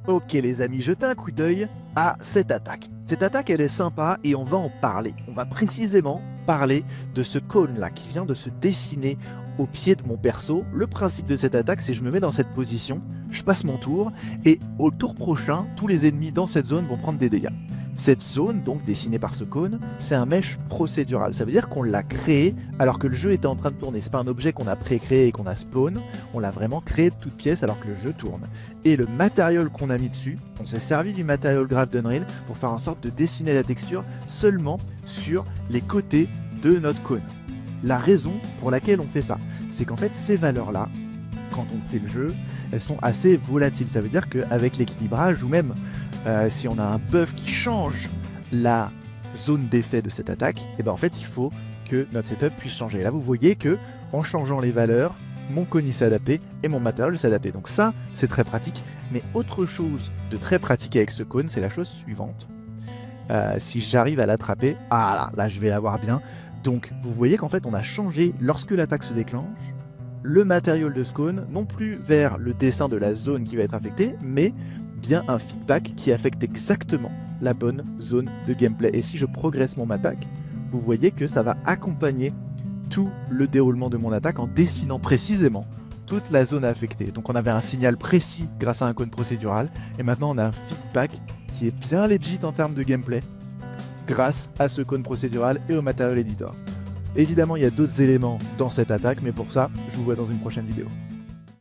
Ok les amis, jetez un coup d'œil à cette attaque. Cette attaque elle est sympa et on va en parler. On va précisément parler de ce cône là qui vient de se dessiner au pied de mon perso. Le principe de cette attaque c'est que je me mets dans cette position, je passe mon tour et au tour prochain, tous les ennemis dans cette zone vont prendre des dégâts. Cette zone, donc dessinée par ce cône, c'est un mesh procédural. Ça veut dire qu'on l'a créé alors que le jeu était en train de tourner. C'est pas un objet qu'on a pré-créé et qu'on a spawn. On l'a vraiment créé de toutes pièces alors que le jeu tourne. Et le matériel qu'on a mis dessus, on s'est servi du matériel Graph d'Unreal pour faire en sorte de dessiner la texture seulement sur les côtés de notre cône. La raison pour laquelle on fait ça, c'est qu'en fait ces valeurs-là, quand on fait le jeu, elles sont assez volatiles. Ça veut dire qu'avec l'équilibrage ou même si on a un buff qui change la zone d'effet de cette attaque, et ben en fait il faut que notre setup puisse changer. Et là vous voyez que en changeant les valeurs, mon cône s'est adapté et mon matériel s'est adapté. Donc ça c'est très pratique, mais autre chose de très pratique avec ce cône, c'est la chose suivante. Si j'arrive à l'attraper, ah là je vais l'avoir bien. Donc vous voyez qu'en fait on a changé lorsque l'attaque se déclenche le matériel de ce cône, non plus vers le dessin de la zone qui va être affectée, mais bien un feedback qui affecte exactement la bonne zone de gameplay. Et si je progresse mon attaque, vous voyez que ça va accompagner tout le déroulement de mon attaque en dessinant précisément toute la zone affectée. Donc on avait un signal précis grâce à un cône procédural, et maintenant on a un feedback qui est bien legit en termes de gameplay grâce à ce cône procédural et au matériel editor. Évidemment, il y a d'autres éléments dans cette attaque, mais pour ça, je vous vois dans une prochaine vidéo.